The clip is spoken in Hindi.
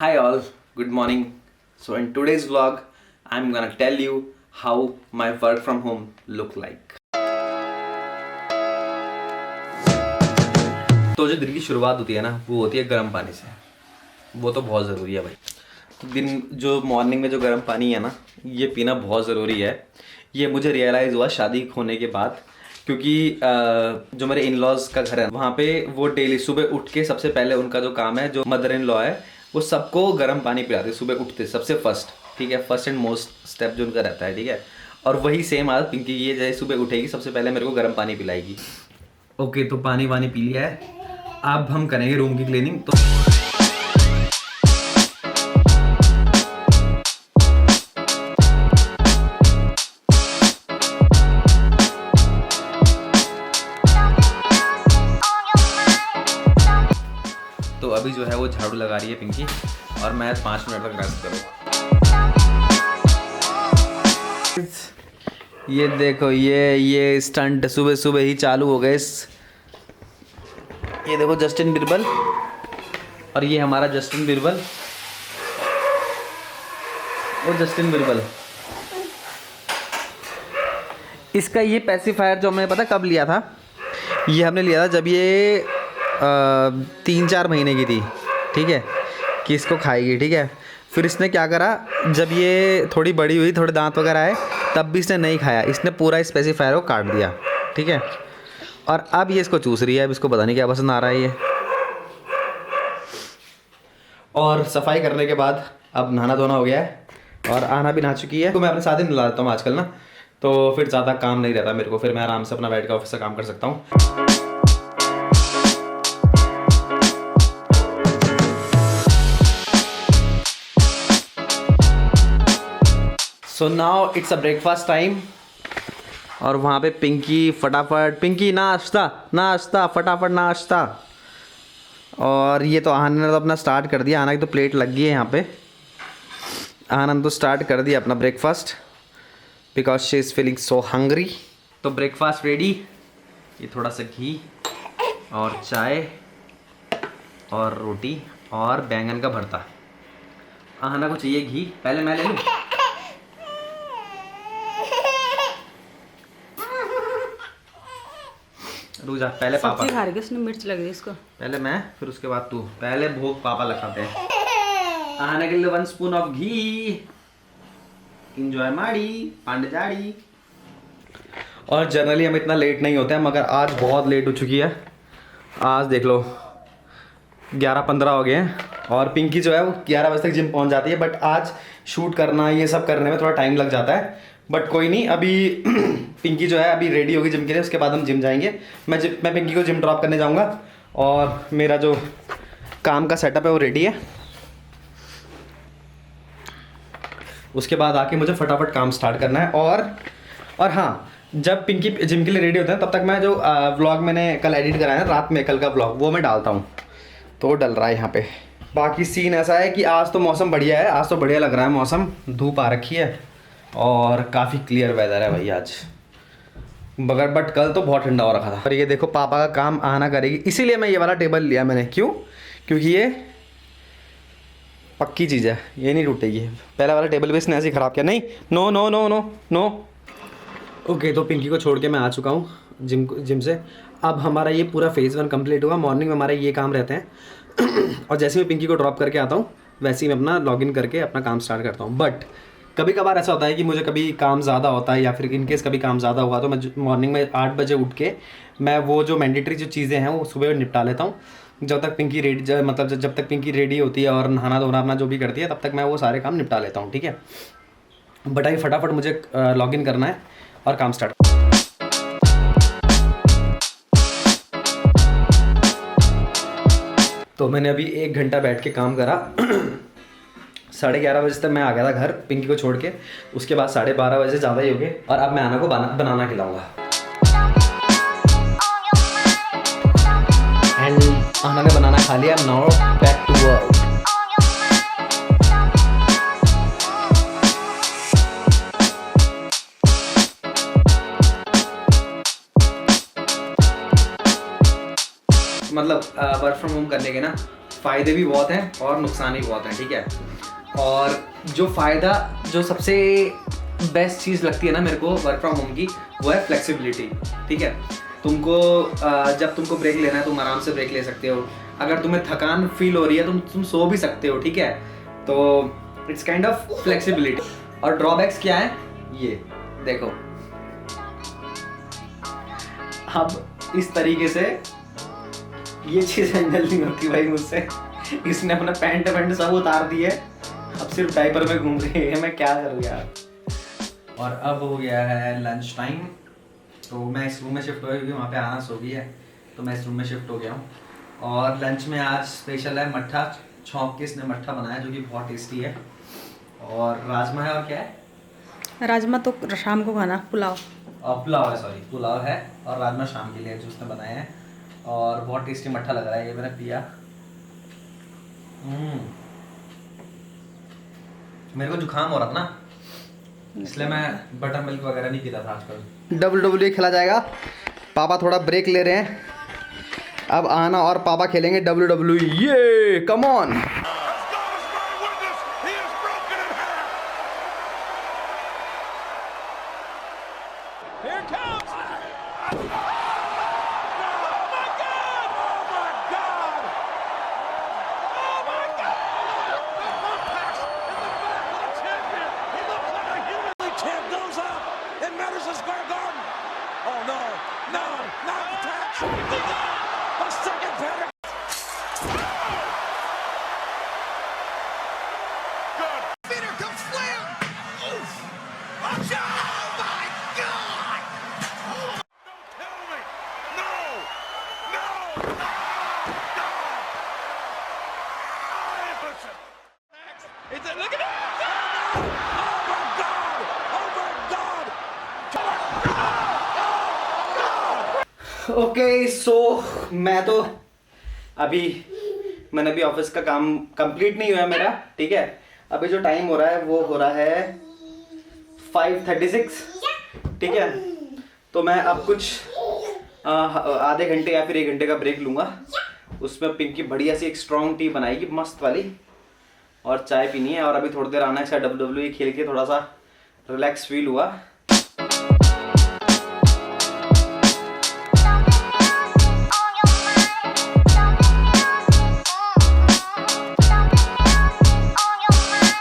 Hi all, good morning. So in today's vlog, I'm gonna tell you how my work from home look like. तो जो दिन की शुरुआत होती है ना, वो होती है गर्म पानी से. वो तो बहुत ज़रूरी है भाई. तो दिन जो मॉर्निंग में जो गर्म पानी है ना, ये पीना बहुत ज़रूरी है. ये मुझे रियलाइज़ हुआ शादी होने के बाद, क्योंकि जो मेरे इन लॉज का घर है वहाँ पे वो डेली सुबह उठ के सबसे पहले उनका जो काम है, जो मदर इन लॉ है, वो सबको गर्म पानी पिलाते सुबह उठते सबसे फर्स्ट. ठीक है, फर्स्ट एंड मोस्ट स्टेप जो उनका रहता है. ठीक है, और वही सेम आदत पिंकी की है. जैसे सुबह उठेगी सबसे पहले मेरे को गर्म पानी पिलाएगी. ओके, तो पानी वानी पी लिया है. अब हम करेंगे रूम की क्लीनिंग. तो अभी जो है वो झाड़ू लगा रही है पिंकी, और मैं 5 मिनट तक रेस्ट करूँगा. ये देखो, ये स्टंट सुबह सुबह ही चालू हो गए. ये देखो जस्टिन बीरबल, और ये हमारा जस्टिन बीरबल. वो जस्टिन बीरबल, इसका ये पैसिफायर जो हमने पता कब लिया था, ये हमने लिया था जब ये 3-4 महीने की थी. ठीक है, कि इसको खाएगी. ठीक है, फिर इसने क्या करा, जब ये थोड़ी बड़ी हुई, थोड़े दांत वगैरह आए, तब भी इसने नहीं खाया. इसने पूरा स्पेसिफायर को काट दिया. ठीक है, और अब ये इसको चूस रही है. अब इसको पता नहीं क्या पसंद आ रहा है ये. और सफाई करने के बाद अब नहाना धोना हो गया है, और आना भी नहा चुकी है. तो मैं अपने साथ ही नहा लेता हूँ आजकल ना, तो फिर ज़्यादा काम नहीं रहता मेरे को. फिर मैं आराम से अपना बैठ के ऑफिस से काम कर सकता हूँ. So now it's a breakfast time. और वहाँ पे पिंकी फटाफट, पिंकी नाश्ता नाश्ता, फटाफट नाश्ता. और ये तो आहान ने तो अपना स्टार्ट कर दिया. आना की तो प्लेट लग गई है यहाँ पे. आहान तो स्टार्ट कर दिया अपना breakfast, because she is feeling so hungry. तो ब्रेकफास्ट रेडी. ये थोड़ा सा घी और चाय और रोटी और बैंगन का भरता. आहाना को चाहिए घी. पहले मैं ले लूँ. रुक जा, पहले पापा सब्जी खा रही है, इसने मिर्च लग रही इसको. पहले मैं, फिर उसके बाद तू. पहले भोग पापा लगाते हैं. आने के लिए 1 स्पून ऑफ घी. इंजॉय माड़ी पांडजाड़ी. और जनरली हम इतना लेट नहीं होते हैं, मगर आज बहुत लेट हो चुकी है. आज देख लो 11:15 हो गए हैं, और पिंकी जो है वो 11 बजे तक जिम पहुंच जाती है. बट आज शूट करना, ये सब करने में थोड़ा टाइम लग जाता है. बट कोई नहीं, अभी पिंकी जो है अभी रेडी होगी जिम के लिए. उसके बाद हम जिम जाएंगे. मैं पिंकी को जिम ड्रॉप करने जाऊंगा, और मेरा जो काम का सेटअप है वो रेडी है. उसके बाद आके मुझे फटाफट काम स्टार्ट करना है. और हाँ, जब पिंकी जिम के लिए रेडी होते हैं तब तक मैं जो व्लॉग मैंने कल एडिट कराया है रात में, कल का व्लॉग, वो मैं डालता हूँ. तो डल रहा है यहाँ पे. बाकी सीन ऐसा है कि आज तो मौसम बढ़िया है. आज तो बढ़िया लग रहा है मौसम. धूप आ रखी है और काफ़ी क्लियर वेदर है भाई आज. मगर बट कल तो बहुत ठंडा हो रखा था. और ये देखो पापा का काम आना करेगी, इसीलिए मैं ये वाला टेबल लिया मैंने. क्यों? क्योंकि ये पक्की चीज़ है, ये नहीं टूटेगी. पहला वाला टेबल भी इसने ऐसे ही ख़राब किया. नहीं, no no no no no. Okay, तो पिंकी को छोड़ के मैं आ चुका हूँ जिम से. अब हमारा ये पूरा फेज़ 1 कंप्लीट हुआ. मॉर्निंग में हमारे ये काम रहते हैं. और जैसे मैं पिंकी को ड्रॉप करके आता हूँ, वैसे ही मैं अपना लॉगिन करके अपना काम स्टार्ट करता हूँ. बट कभी कभार ऐसा होता है कि मुझे कभी काम ज़्यादा होता है, या फिर इनकेस कभी काम ज़्यादा हुआ, तो मैं मॉर्निंग में 8 बजे उठ के मैं वो जो मैंडेटरी जो चीज़ें हैं वो सुबह निपटा लेता हूँ. जब तक पिंकी रेडी, मतलब जब तक पिंकी रेडी होती है और नहाना धोना अपना जो भी करती है, तब तक मैं वो सारे काम निपटा लेता हूँ. ठीक है, बट अभी फटाफट मुझे लॉगिन करना है और काम स्टार्ट. तो मैंने अभी 1 घंटा बैठ के काम करा. 11:30 बजे तक मैं आ गया था घर पिंकी को छोड़ के. उसके बाद 12:30 बजे ज़्यादा ही हो गए, और अब मैं आना को बनाना खिलाऊंगा. एंड आना ने बनाना खा लिया. Now back to work. मतलब वर्क फ्रॉम होम करने के ना फ़ायदे भी बहुत हैं और नुकसान भी बहुत हैं, ठीक है। और जो फ़ायदा, जो सबसे बेस्ट चीज़ लगती है ना मेरे को वर्क फ्रॉम होम की, वो है फ्लेक्सिबिलिटी, ठीक है। तुमको जब तुमको ब्रेक लेना है तुम आराम से ब्रेक ले सकते हो। अगर तुम्हें थकान फील हो रही है तुम सो भी सकते हो, ठीक है। तो इट्स काइंड ऑफ फ्लेक्सिबिलिटी। और ड्रॉबैक्स क्या है ये देखो, अब इस तरीके से ये चीज़ हैंडल नहीं होती भाई मुझसे। इसने अपना पैंट वैंट सब उतार दिए, अब सिर्फ डायपर में घूम रही है, मैं क्या करूँ यार। और अब हो गया है लंच टाइम, तो मैं इस रूम में शिफ्ट हो गया क्योंकि वहाँ पे आना सो गई है, तो मैं इस रूम में शिफ्ट हो गया हूँ। और लंच में आज स्पेशल है मट्ठा, छौंक के इसने मट्ठा बनाया जो कि बहुत टेस्टी है। और राजमा है, और क्या है, राजमा तो शाम को खाना, पुलाव। पुलाव है, सॉरी पुलाव है, और राजमा शाम के लिए जो उसने बनाया है। और बहुत टेस्टी मट्ठा लग रहा है, ये मैंने पिया। मेरे को जुकाम हो रहा था ना, इसलिए मैं बटर मिल्क वगैरह नहीं पीता था आजकल। WWE खेला जाएगा, पापा थोड़ा ब्रेक ले रहे हैं, अब आना और पापा खेलेंगे WWE। ये कम ऑन। ओके सो मैं तो मैंने अभी ऑफिस का काम कंप्लीट नहीं हुआ मेरा, ठीक है। अभी जो टाइम हो रहा है वो हो रहा है 5:36, ठीक है। तो मैं अब कुछ आधे घंटे या फिर 1 घंटे का ब्रेक लूँगा, उसमें पिंकी बढ़िया सी एक स्ट्रॉन्ग टी बनाएगी मस्त वाली, और चाय पीनी है। और अभी थोड़ी देर आना है, शायद WWE खेल के थोड़ा सा रिलैक्स फील हुआ,